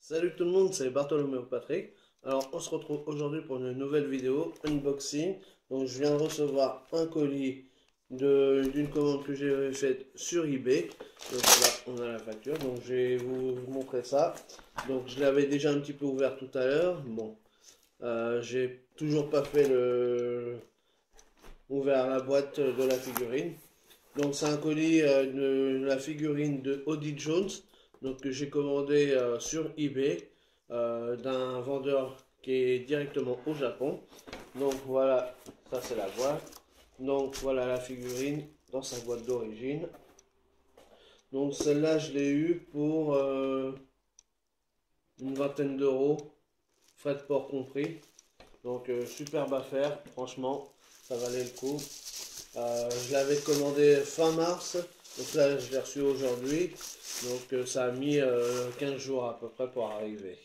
Salut tout le monde, c'est Bartholoméo Patrick. Alors, on se retrouve aujourd'hui pour une nouvelle vidéo, unboxing. Donc, je viens de recevoir un colis d'une commande que j'ai faite sur eBay. Donc là, on a la facture. Donc, je vais vous montrer ça. Donc, je l'avais déjà un petit peu ouvert tout à l'heure. Bon, j'ai toujours pas fait ouvert la boîte de la figurine. Donc, c'est un colis de la figurine de Odie Jones, donc que j'ai commandé sur eBay d'un vendeur qui est directement au Japon. Donc voilà, ça c'est la boîte. Donc voilà la figurine dans sa boîte d'origine. Donc celle-là, je l'ai eue pour une vingtaine d'euros, frais de port compris. Donc superbe affaire, franchement, ça valait le coup. Je l'avais commandé fin mars, donc là je l'ai reçu aujourd'hui. Donc ça a mis 15 jours à peu près pour arriver.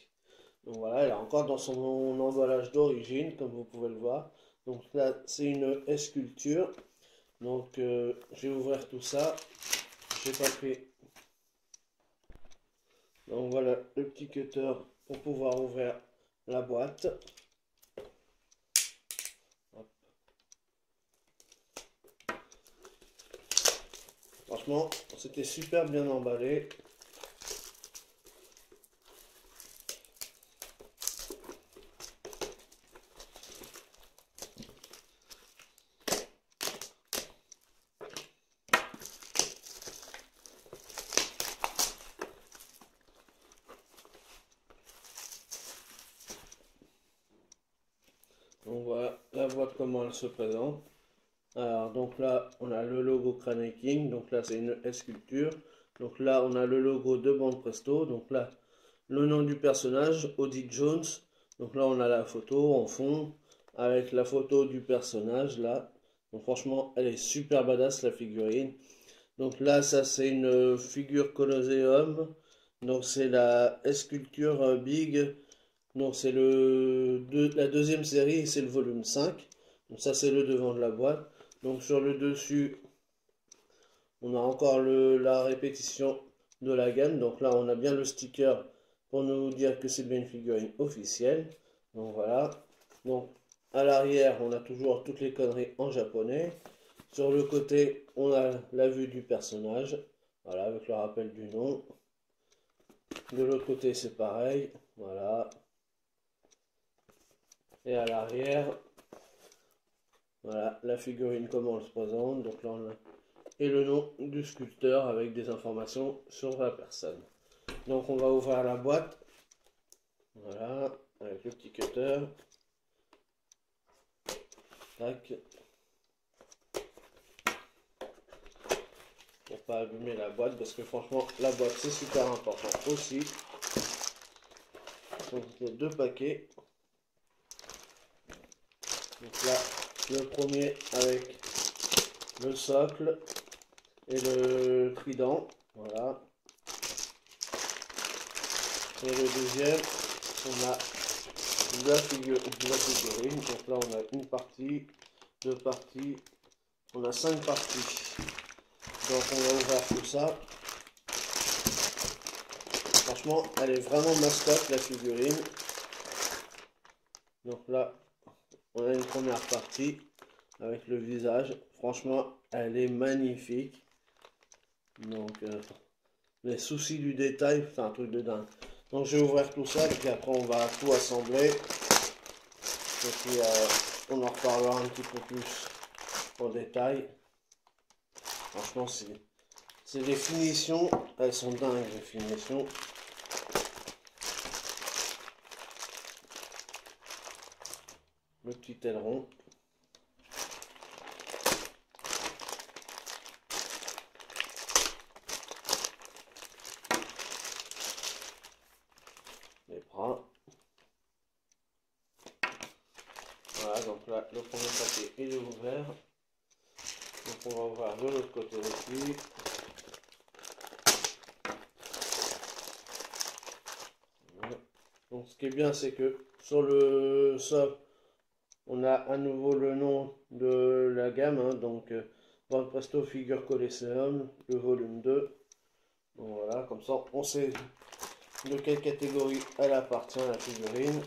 Donc voilà, elle est encore dans son emballage d'origine, comme vous pouvez le voir. Donc là, c'est une sculpture. Donc je vais ouvrir tout ça. J'ai pas pris. Donc voilà le petit cutter pour pouvoir ouvrir la boîte. Hop. Franchement, c'était super bien emballé. Donc voilà la boîte comment elle se présente. Alors donc là on a le logo Crane King, donc là c'est une sculpture. Donc là on a le logo de Bande Presto, donc là le nom du personnage, Odie Jones. Donc là on a la photo en fond avec la photo du personnage là. Donc franchement elle est super badass la figurine. Donc là ça c'est une figure Colosseum. Donc c'est la sculpture Big. Donc c'est la deuxième série, c'est le volume 5. Donc ça c'est le devant de la boîte. Donc sur le dessus, on a encore la répétition de la gamme. Donc là on a bien le sticker pour nous dire que c'est bien une figurine officielle. Donc voilà. Donc à l'arrière, on a toujours toutes les conneries en japonais. Sur le côté, on a la vue du personnage. Voilà, avec le rappel du nom. De l'autre côté, c'est pareil. Voilà. Et à l'arrière, voilà la figurine comment elle se présente. Donc là, on a et le nom du sculpteur avec des informations sur la personne. Donc on va ouvrir la boîte. Voilà, avec le petit cutter. Tac. Pour pas abîmer la boîte, parce que franchement, la boîte c'est super important aussi. Donc il y a deux paquets. Donc là, le premier avec le socle et le trident. Voilà. Et le deuxième, on a la figurine. Donc là, on a une partie, deux parties, on a 5 parties. Donc on va ouvrir tout ça. Franchement, elle est vraiment mascotte la figurine. Donc là, on a une première partie avec le visage. Franchement, elle est magnifique. Donc les soucis du détail, c'est un truc de dingue. Donc je vais ouvrir tout ça et puis après on va tout assembler. Et puis on en reparlera un petit peu plus en détail. Franchement, c'est les finitions, elles sont dingues les finitions. Le petit aileron. Les bras. Voilà, donc là, le premier paquet il est ouvert. Donc on va ouvrir de l'autre côté aussi. Voilà. Donc ce qui est bien, c'est que sur le socle, on a à nouveau le nom de la gamme. Hein, donc Bande Presto Figure Colosseum, le volume 2. Donc voilà, comme ça on sait de quelle catégorie elle appartient, la figurine.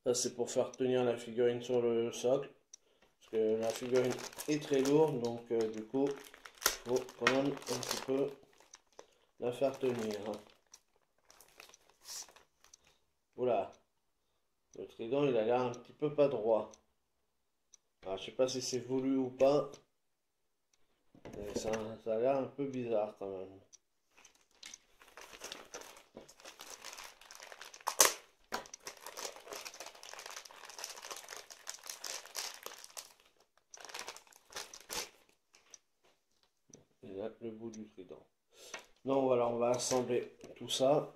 Ça, c'est pour faire tenir la figurine sur le socle. Parce que la figurine est très lourde, donc du coup, il faut quand même un petit peu la faire tenir. Oula, le trident, il a l'air un petit peu pas droit. Alors, je sais pas si c'est voulu ou pas, mais ça a l'air un peu bizarre quand même. Et là, le bout du trident. Donc voilà, on va assembler tout ça.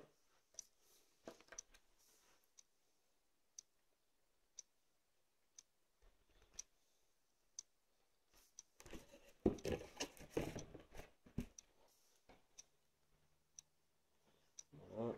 Voilà.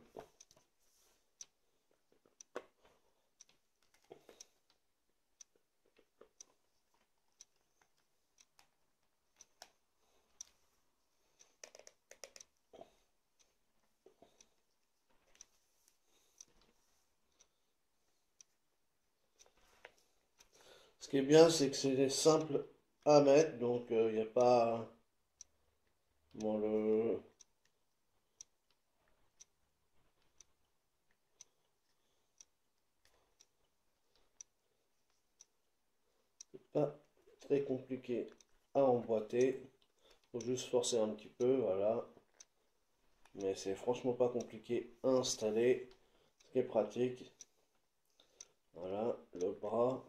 Ce qui est bien, c'est que c'est simple à mettre, donc il n'y a pas... Bon, pas très compliqué à emboîter. Faut juste forcer un petit peu, voilà. Mais c'est franchement pas compliqué à installer, ce qui est pratique. Voilà, le bras.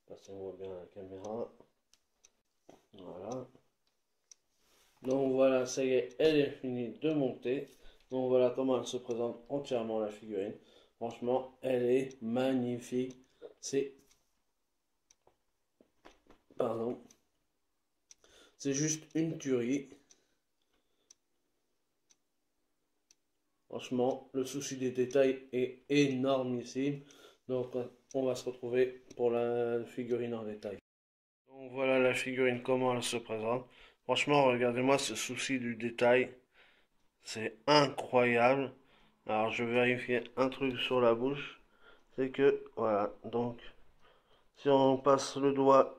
Passez-moi bien la caméra. Voilà. Donc voilà, ça y est, elle est finie de monter. Donc voilà comment elle se présente entièrement la figurine. Franchement, elle est magnifique. C'est... Pardon. C'est juste une tuerie. Franchement, le souci des détails est énormissime. Donc on va se retrouver pour la figurine en détail. Donc voilà la figurine, comment elle se présente. Franchement, regardez-moi ce souci du détail. C'est incroyable. Alors je vais vérifier un truc sur la bouche. C'est que, voilà, donc si on passe le doigt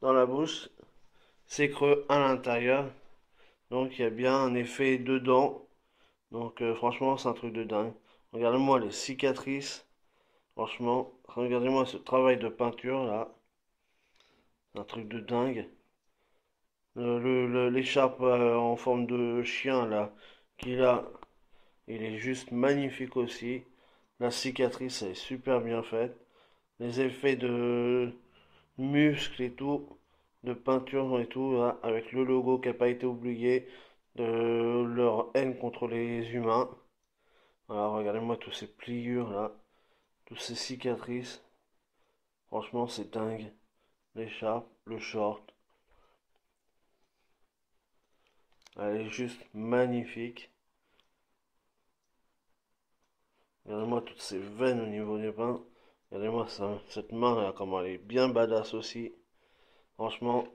dans la bouche, c'est creux à l'intérieur. Donc il y a bien un effet dedans. Donc franchement, c'est un truc de dingue. Regardez-moi les cicatrices. Franchement, regardez-moi ce travail de peinture là. C'est un truc de dingue. L'écharpe en forme de chien là qu'il a, il est juste magnifique aussi. La cicatrice elle est super bien faite. Les effets de muscles et tout, de peinture et tout, là, avec le logo qui n'a pas été oublié, de leur haine contre les humains. Alors regardez-moi tous ces pliures là, toutes ces cicatrices. Franchement c'est dingue. L'écharpe, le short. Elle est juste magnifique. Regardez-moi toutes ces veines au niveau des mains. Regardez-moi ça, cette main là, comment elle est bien badass aussi. Franchement,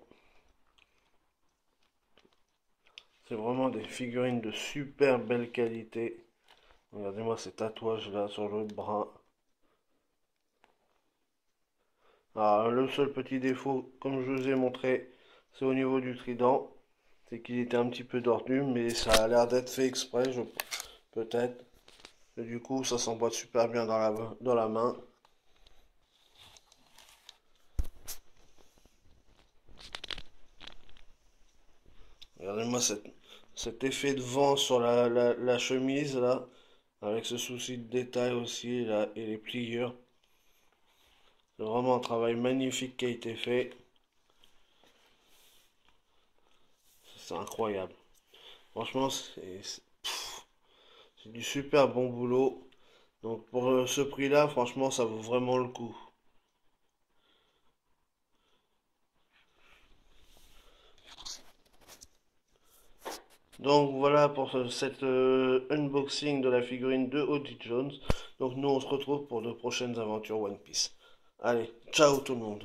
c'est vraiment des figurines de super belle qualité. Regardez-moi ces tatouages là sur le bras. Alors, le seul petit défaut, comme je vous ai montré, c'est au niveau du trident. C'est qu'il était un petit peu tordu, mais ça a l'air d'être fait exprès, peut-être. Et du coup, ça s'emboîte super bien dans la main. Regardez-moi cet effet de vent sur la chemise là, avec ce souci de détail aussi là, et les pliures. C'est vraiment un travail magnifique qui a été fait. C'est incroyable. Franchement, c'est du super bon boulot. Donc pour ce prix-là, franchement, ça vaut vraiment le coup. Donc voilà pour cette unboxing de la figurine de Odie Jones. Donc nous on se retrouve pour de prochaines aventures One Piece. Allez, ciao tout le monde.